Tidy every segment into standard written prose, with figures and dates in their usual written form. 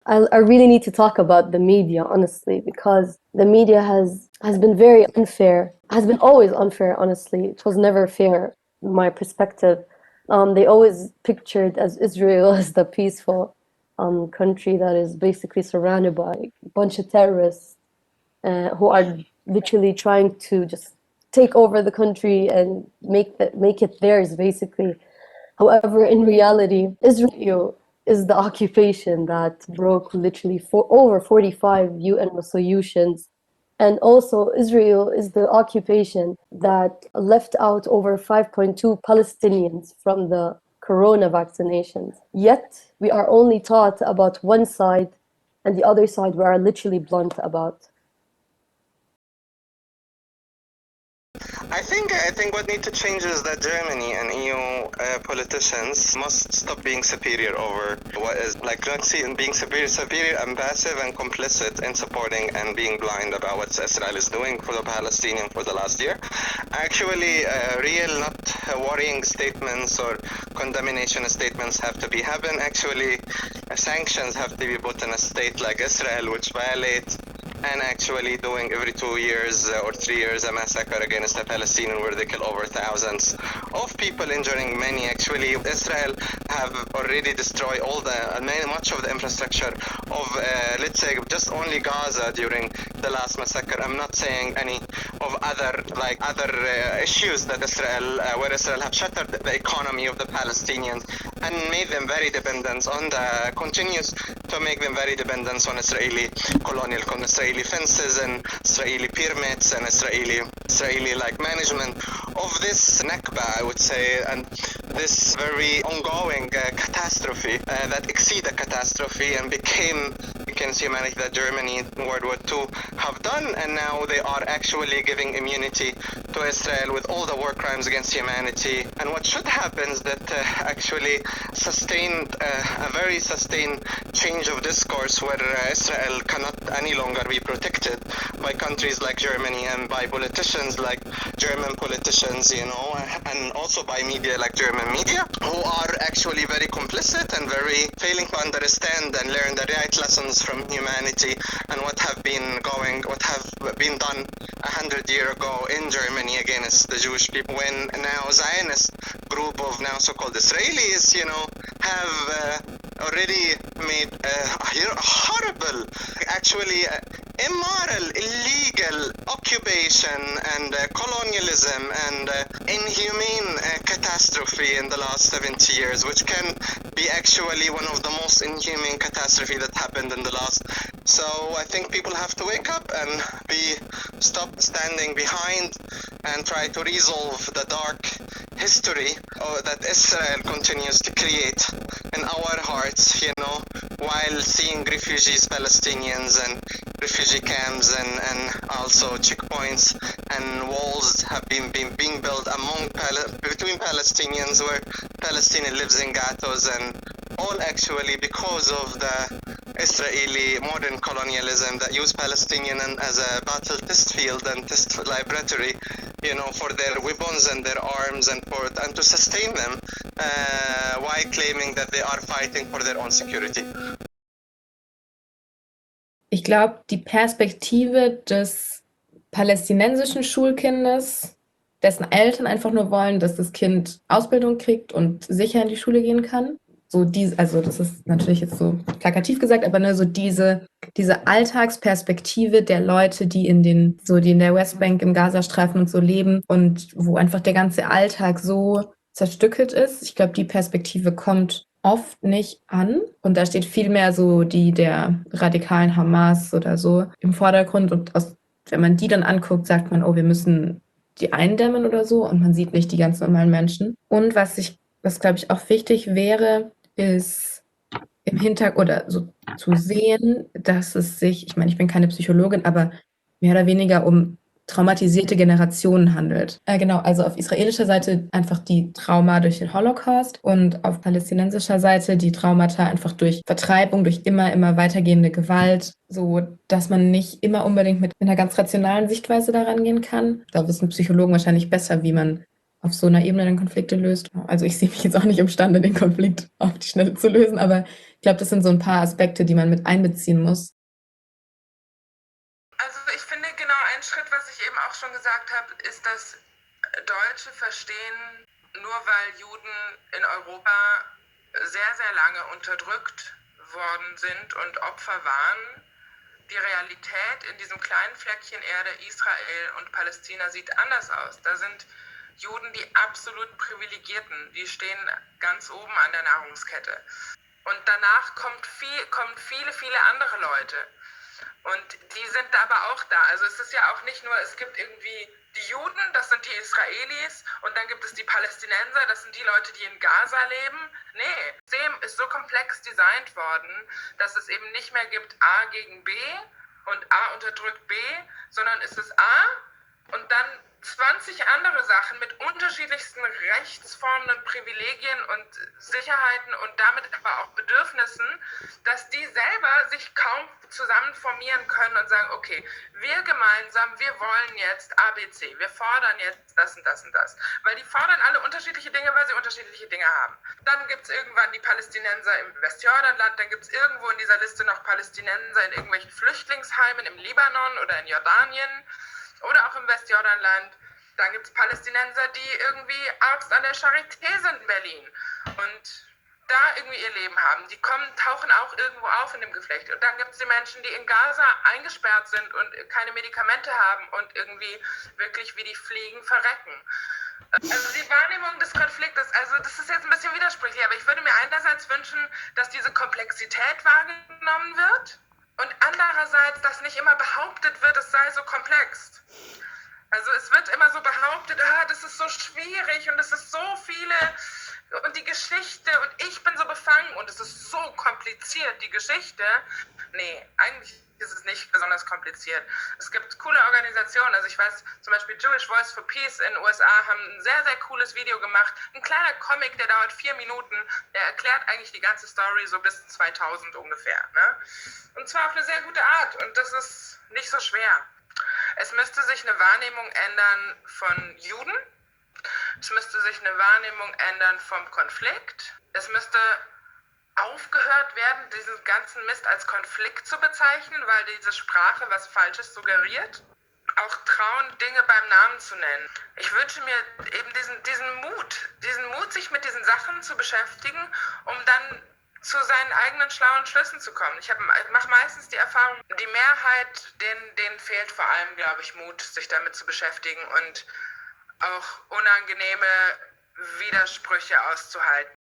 I really need to talk about the media, honestly, because the media has been very unfair, has been always unfair, honestly. It was never fair, in my perspective. They always pictured as Israel as the peaceful country that is basically surrounded by a bunch of terrorists who are literally trying to just take over the country and make it theirs, basically. However, in reality, Israel is the occupation that broke literally for over 45 UN resolutions. And also, Israel is the occupation that left out over 5.2 Palestinians from the corona vaccinations. Yet, we are only taught about one side, and the other side we are literally blunt about. I think what needs to change is that Germany and EU politicians must stop being superior over what is like not seeing being superior and passive and complicit in supporting and being blind about what Israel is doing for the Palestinian for the last year. Actually, real, not worrying statements or condemnation statements have to be happen. Actually, sanctions have to be put in a state like Israel, which violate and actually doing every 2 years or 3 years a massacre against the Palestinian where they kill over thousands of people, injuring many. Actually, Israel have already destroyed much of the infrastructure of, let's say, just only Gaza during the last massacre. I'm not saying any of other issues that where Israel have shattered the economy of the Palestinians and made them very dependent continues to make them very dependent on Israeli fences and Israeli permits and Israeli like management of this Nakba, I would say, and this very ongoing catastrophe that exceed a catastrophe and became against humanity that Germany in World War II have done, and now they are actually giving immunity to Israel with all the war crimes against humanity. And what should happen is that actually a very sustained change of discourse where Israel cannot any longer be protected by countries like Germany and by politicians like German politicians, and also by media like German media, who are actually very complicit and very failing to understand and learn the right lessons from humanity and what have been done 100 years ago in Germany against the Jewish people, when now Zionist group of now so-called Israelis, have already made horrible, actually immoral, illegal occupation and colonialism and inhumane catastrophe in the last 70 years, which can be actually one of the most inhumane catastrophe that happened in the last. So I think people have to wake up and stop standing behind and try to resolve the dark history that Israel continues to create in our hearts, while seeing refugees, Palestinians, and refugee camps and also checkpoints and walls have been being built between Palestinians, where Palestinian lives in ghettos, and all actually because of the Israeli modern colonialism that use Palestinian as a battle test field and test laboratory, for their weapons and their arms and to sustain them, while claiming that they are fighting for their own security. Ich glaube, die Perspektive des palästinensischen Schulkindes, dessen Eltern einfach nur wollen, dass das Kind Ausbildung kriegt und sicher in die Schule gehen kann. Also das ist natürlich jetzt so plakativ gesagt, aber so diese Alltagsperspektive der Leute, die in der Westbank, im Gazastreifen und so leben und wo einfach der ganze Alltag so zerstückelt ist. Ich glaube, die Perspektive kommt oft nicht an und da steht viel mehr so die der radikalen Hamas oder so im Vordergrund und wenn man die dann anguckt, sagt man, oh, wir müssen die eindämmen oder so und man sieht nicht die ganz normalen Menschen. Und was glaube ich auch wichtig wäre, ist im Hintergrund oder so zu sehen, dass es sich, ich meine, ich bin keine Psychologin, aber mehr oder weniger um traumatisierte Generationen handelt. Genau, also auf israelischer Seite einfach die Trauma durch den Holocaust und auf palästinensischer Seite die Traumata einfach durch Vertreibung, durch immer weitergehende Gewalt, so dass man nicht immer unbedingt mit einer ganz rationalen Sichtweise daran gehen kann. Da wissen Psychologen wahrscheinlich besser, wie man auf so einer Ebene dann Konflikte löst. Also ich sehe mich jetzt auch nicht imstande, den Konflikt auf die Schnelle zu lösen, aber ich glaube, das sind so ein paar Aspekte, die man mit einbeziehen muss. Also ich finde genau ein Schritt, was ich eben auch schon gesagt habe, ist, dass Deutsche verstehen, nur weil Juden in Europa sehr, sehr lange unterdrückt worden sind und Opfer waren, die Realität in diesem kleinen Fleckchen Erde, Israel und Palästina, sieht anders aus. Da sind Juden die absolut Privilegierten, die stehen ganz oben an der Nahrungskette. Und danach kommen viele, viele andere Leute. Und die sind aber auch da. Also es ist ja auch nicht nur, es gibt irgendwie die Juden, das sind die Israelis, und dann gibt es die Palästinenser, das sind die Leute, die in Gaza leben. Nee, das System ist so komplex designt worden, dass es eben nicht mehr gibt A gegen B und A unterdrückt B, sondern es ist A und dann 20 andere Sachen mit unterschiedlichsten Rechtsformen und Privilegien und Sicherheiten und damit aber auch Bedürfnissen, dass die selber sich kaum zusammen formieren können und sagen, okay, wir gemeinsam, wir wollen jetzt ABC, wir fordern jetzt das und das und das. Weil die fordern alle unterschiedliche Dinge, weil sie unterschiedliche Dinge haben. Dann gibt es irgendwann die Palästinenser im Westjordanland, dann gibt es irgendwo in dieser Liste noch Palästinenser in irgendwelchen Flüchtlingsheimen im Libanon oder in Jordanien oder auch im Westjordanland. Dann gibt es Palästinenser, die irgendwie Arzt an der Charité sind in Berlin und da irgendwie ihr Leben haben. Die tauchen auch irgendwo auf in dem Geflecht. Und dann gibt es die Menschen, die in Gaza eingesperrt sind und keine Medikamente haben und irgendwie wirklich wie die Fliegen verrecken. Also die Wahrnehmung des Konfliktes, also das ist jetzt ein bisschen widersprüchlich, aber ich würde mir einerseits wünschen, dass diese Komplexität wahrgenommen wird und andererseits, dass nicht immer behauptet wird, es sei so komplex. Also es wird immer so behauptet, das ist so schwierig und es ist so viele und die Geschichte und ich bin so befangen und es ist so kompliziert, die Geschichte. Nee, eigentlich ist es nicht besonders kompliziert. Es gibt coole Organisationen, also ich weiß zum Beispiel Jewish Voice for Peace in den USA haben ein sehr, sehr cooles Video gemacht. Ein kleiner Comic, der dauert 4 Minuten, der erklärt eigentlich die ganze Story so bis 2000 ungefähr. Ne? Und zwar auf eine sehr gute Art und das ist nicht so schwer. Es müsste sich eine Wahrnehmung ändern von Juden. Es müsste sich eine Wahrnehmung ändern vom Konflikt. Es müsste aufgehört werden, diesen ganzen Mist als Konflikt zu bezeichnen, weil diese Sprache was Falsches suggeriert. Auch trauen, Dinge beim Namen zu nennen. Ich wünsche mir eben diesen Mut, sich mit diesen Sachen zu beschäftigen, um dann zu seinen eigenen schlauen Schlüssen zu kommen. Ich mache meistens die Erfahrung, die Mehrheit, denen fehlt vor allem, glaube ich, Mut, sich damit zu beschäftigen und auch unangenehme Widersprüche auszuhalten.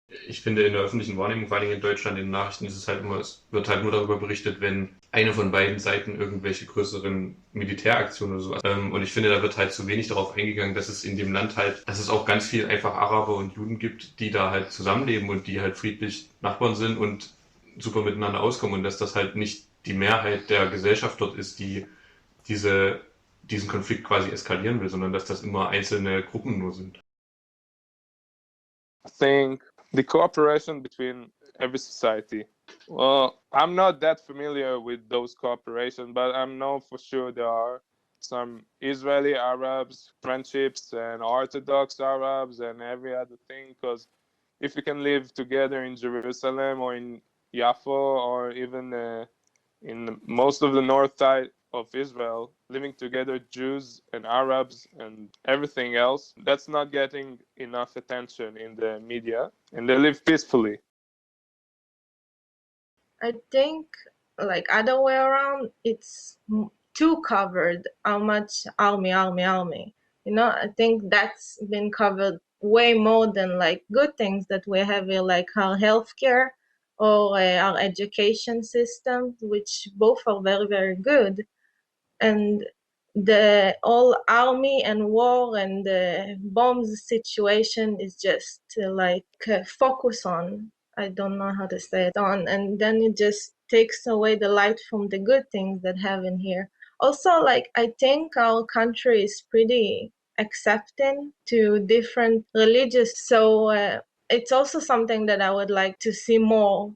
Ich finde, in der öffentlichen Wahrnehmung, vor allem in Deutschland, in den Nachrichten, ist es halt immer, es wird halt nur darüber berichtet, wenn eine von beiden Seiten irgendwelche größeren Militäraktionen oder sowas. Und ich finde, da wird halt zu wenig darauf eingegangen, dass es in dem Land halt, dass es auch ganz viel einfach Araber und Juden gibt, die da halt zusammenleben und die halt friedlich Nachbarn sind und super miteinander auskommen und dass das halt nicht die Mehrheit der Gesellschaft dort ist, die diesen Konflikt quasi eskalieren will, sondern dass das immer einzelne Gruppen nur sind. I think the cooperation between every society. Well, I'm not that familiar with those cooperation, but I know for sure there are some Israeli Arabs, friendships, and Orthodox Arabs, and every other thing. Because if you can live together in Jerusalem or in Yaffo or even in most of the north side of Israel, living together, Jews and Arabs and everything else, that's not getting enough attention in the media, and they live peacefully. I think, like other way around, it's too covered. How much army. You know, I think that's been covered way more than like good things that we have here, like our healthcare or our education system, which both are very, very good. And the all army and war and the bombs situation is just focus on, I don't know how to say it, on, and then it just takes away the light from the good things that happen here. Also, like, I think our country is pretty accepting to different religions, so it's also something that I would like to see more